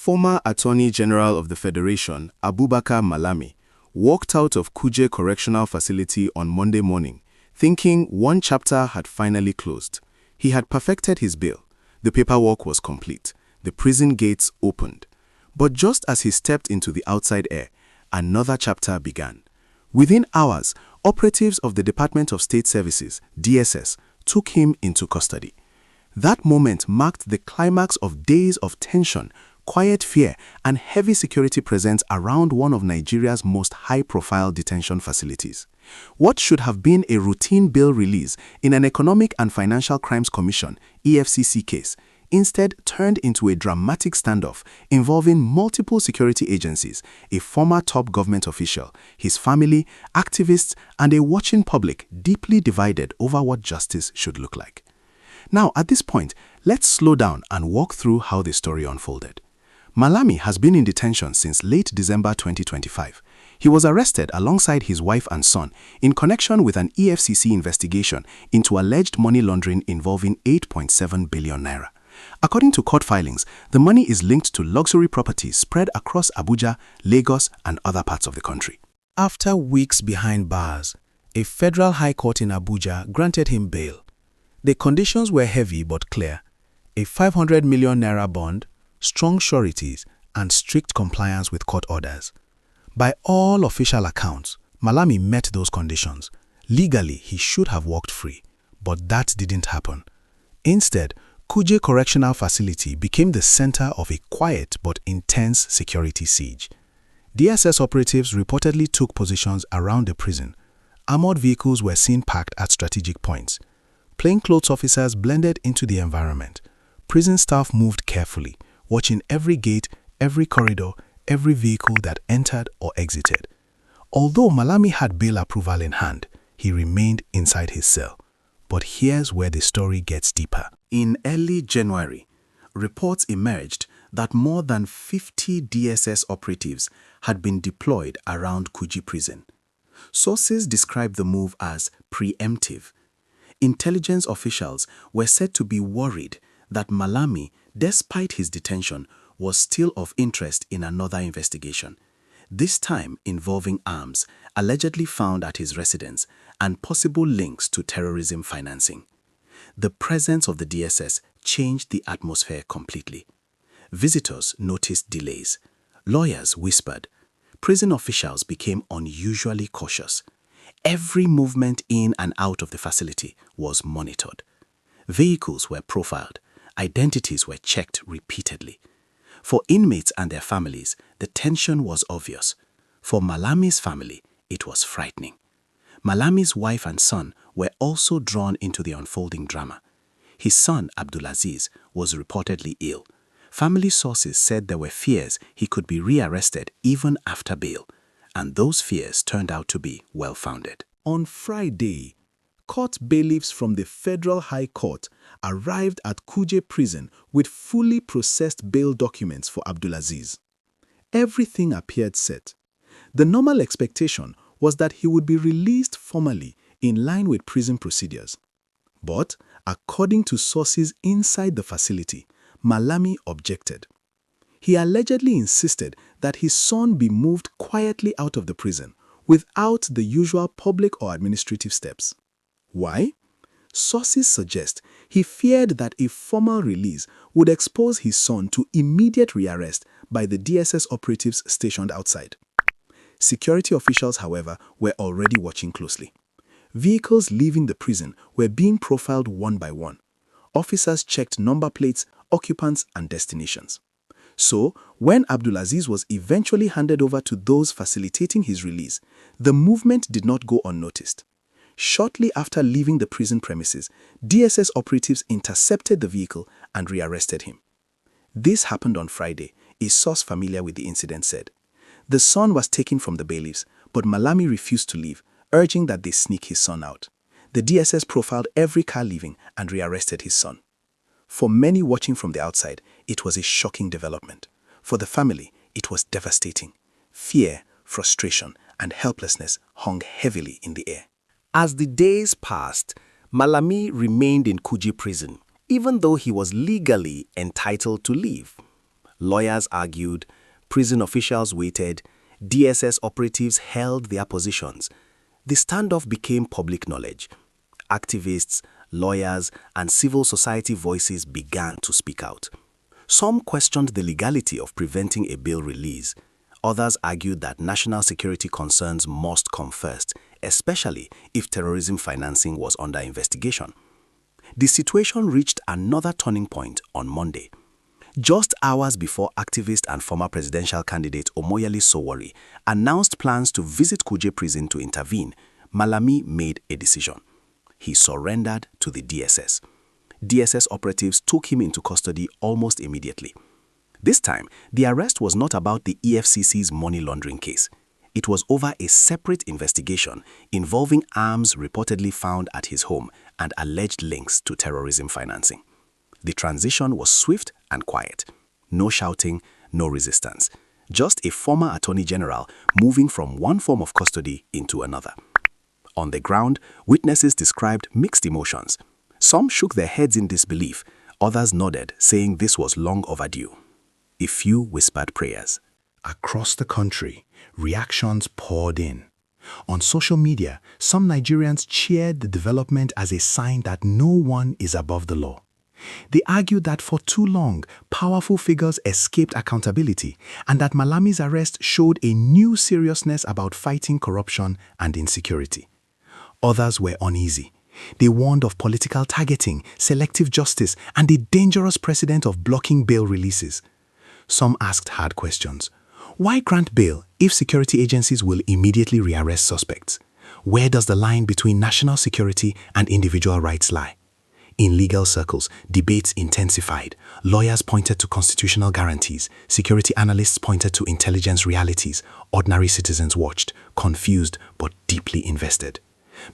Former Attorney General of the Federation, Abubakar Malami, walked out of Kuje Correctional Facility on Monday morning, thinking one chapter had finally closed. He had perfected his bail. The paperwork was complete. The prison gates opened. But just as he stepped into the outside air, another chapter began. Within hours, operatives of the Department of State Services, DSS, took him into custody. That moment marked the climax of days of tension, quiet fear, and heavy security presence around one of Nigeria's most high-profile detention facilities. What should have been a routine bail release in an Economic and Financial Crimes Commission (EFCC) case instead turned into a dramatic standoff involving multiple security agencies, a former top government official, his family, activists, and a watching public deeply divided over what justice should look like. Now, at this point, let's slow down and walk through how the story unfolded. Malami has been in detention since late December 2025. He was arrested alongside his wife and son in connection with an EFCC investigation into alleged money laundering involving 8.7 billion naira. According to court filings, the money is linked to luxury properties spread across Abuja, Lagos, and other parts of the country. After weeks behind bars, a federal high court in Abuja granted him bail. The conditions were heavy but clear: a 500 million naira bond, strong sureties, and strict compliance with court orders. By all official accounts, Malami met those conditions. Legally, he should have walked free, but that didn't happen. Instead, Kuje Correctional Facility became the center of a quiet but intense security siege. DSS operatives reportedly took positions around the prison. Armored vehicles were seen parked at strategic points. Plainclothes officers blended into the environment. Prison staff moved carefully, watching every gate, every corridor, every vehicle that entered or exited. Although Malami had bail approval in hand, he remained inside his cell. But here's where the story gets deeper. In early January, reports emerged that more than 50 DSS operatives had been deployed around Kuje Prison. Sources described the move as preemptive. Intelligence officials were said to be worried that Malami, despite his detention, was still of interest in another investigation, this time involving arms allegedly found at his residence and possible links to terrorism financing. The presence of the DSS changed the atmosphere completely. Visitors noticed delays. Lawyers whispered. Prison officials became unusually cautious. Every movement in and out of the facility was monitored. Vehicles were profiled. Identities were checked repeatedly. For inmates and their families, the tension was obvious. For Malami's family, it was frightening. Malami's wife and son were also drawn into the unfolding drama. His son, Abdulaziz, was reportedly ill. Family sources said there were fears he could be rearrested even after bail, and those fears turned out to be well-founded. On Friday, court bailiffs from the Federal High Court arrived at Kuje Prison with fully processed bail documents for Abdulaziz. Everything appeared set. The normal expectation was that he would be released formally in line with prison procedures. But, according to sources inside the facility, Malami objected. He allegedly insisted that his son be moved quietly out of the prison without the usual public or administrative steps. Why? Sources suggest he feared that a formal release would expose his son to immediate rearrest by the DSS operatives stationed outside. Security officials, however, were already watching closely. Vehicles leaving the prison were being profiled one by one. Officers checked number plates, occupants, and destinations. So, when Abdulaziz was eventually handed over to those facilitating his release, the movement did not go unnoticed. Shortly after leaving the prison premises, DSS operatives intercepted the vehicle and rearrested him. This happened on Friday, a source familiar with the incident said. The son was taken from the bailiffs, but Malami refused to leave, urging that they sneak his son out. The DSS profiled every car leaving and rearrested his son. For many watching from the outside, it was a shocking development. For the family, it was devastating. Fear, frustration, and helplessness hung heavily in the air. As the days passed, Malami remained in Kuje Prison, even though he was legally entitled to leave. Lawyers argued, prison officials waited, DSS operatives held their positions. The standoff became public knowledge. Activists, lawyers, and civil society voices began to speak out. Some questioned the legality of preventing a bail release. Others argued that national security concerns must come first, especially if terrorism financing was under investigation. The situation reached another turning point on Monday. Just hours before activist and former presidential candidate Omoyele Sowore announced plans to visit Kuje Prison to intervene, Malami made a decision. He surrendered to the DSS. DSS operatives took him into custody almost immediately. This time, the arrest was not about the EFCC's money laundering case. It was over a separate investigation involving arms reportedly found at his home and alleged links to terrorism financing. The transition was swift and quiet. No shouting, no resistance. Just a former attorney general moving from one form of custody into another. On the ground, witnesses described mixed emotions. Some shook their heads in disbelief. Others nodded, saying this was long overdue. A few whispered prayers. Across the country, reactions poured in. On social media, some Nigerians cheered the development as a sign that no one is above the law. They argued that for too long, powerful figures escaped accountability and that Malami's arrest showed a new seriousness about fighting corruption and insecurity. Others were uneasy. They warned of political targeting, selective justice, and the dangerous precedent of blocking bail releases. Some asked hard questions. Why grant bail if security agencies will immediately rearrest suspects? Where does the line between national security and individual rights lie? In legal circles, debates intensified. Lawyers pointed to constitutional guarantees. Security analysts pointed to intelligence realities. Ordinary citizens watched, confused but deeply invested.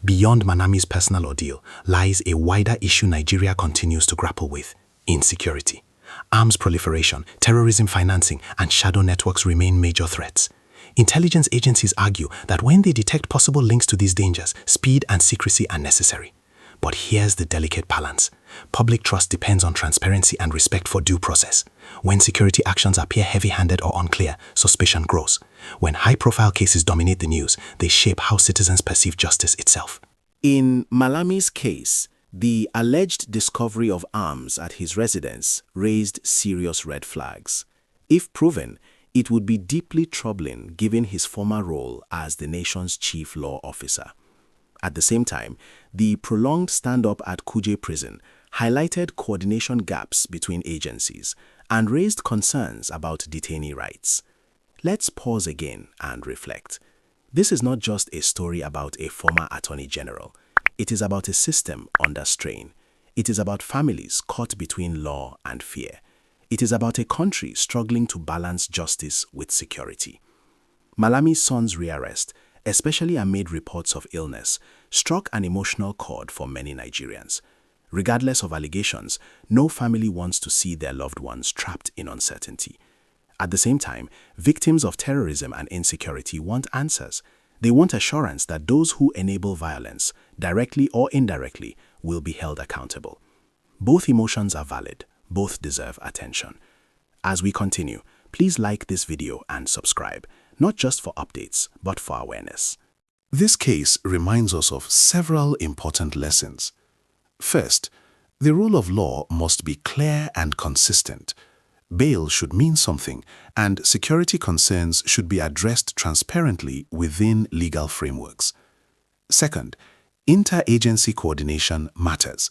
Beyond Malami's personal ordeal lies a wider issue Nigeria continues to grapple with: insecurity. Arms proliferation, terrorism financing, and shadow networks remain major threats. Intelligence agencies argue that when they detect possible links to these dangers, speed and secrecy are necessary. But here's the delicate balance. Public trust depends on transparency and respect for due process. When security actions appear heavy-handed or unclear, suspicion grows. When high-profile cases dominate the news, they shape how citizens perceive justice itself. In Malami's case, the alleged discovery of arms at his residence raised serious red flags. If proven, it would be deeply troubling given his former role as the nation's chief law officer. At the same time, the prolonged stand-up at Kuje Prison highlighted coordination gaps between agencies and raised concerns about detainee rights. Let's pause again and reflect. This is not just a story about a former attorney general. It is about a system under strain. It is about families caught between law and fear. It is about a country struggling to balance justice with security. Malami's son's rearrest, especially amid reports of illness, struck an emotional chord for many Nigerians. Regardless of allegations, no family wants to see their loved ones trapped in uncertainty. At the same time, victims of terrorism and insecurity want answers. They want assurance that those who enable violence, directly or indirectly, will be held accountable. Both emotions are valid. Both deserve attention. As we continue, please like this video and subscribe, not just for updates, but for awareness. This case reminds us of several important lessons. First, the rule of law must be clear and consistent. Bail should mean something, and security concerns should be addressed transparently within legal frameworks. Second, interagency coordination matters.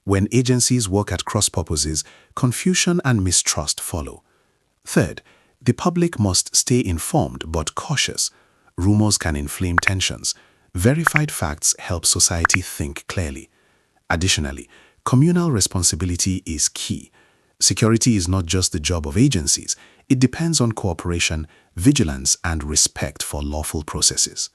When agencies work at cross purposes, confusion and mistrust follow. Third, the public must stay informed but cautious. Rumors can inflame tensions. Verified facts help society think clearly. Additionally, communal responsibility is key. Security is not just the job of agencies. It depends on cooperation, vigilance, and respect for lawful processes.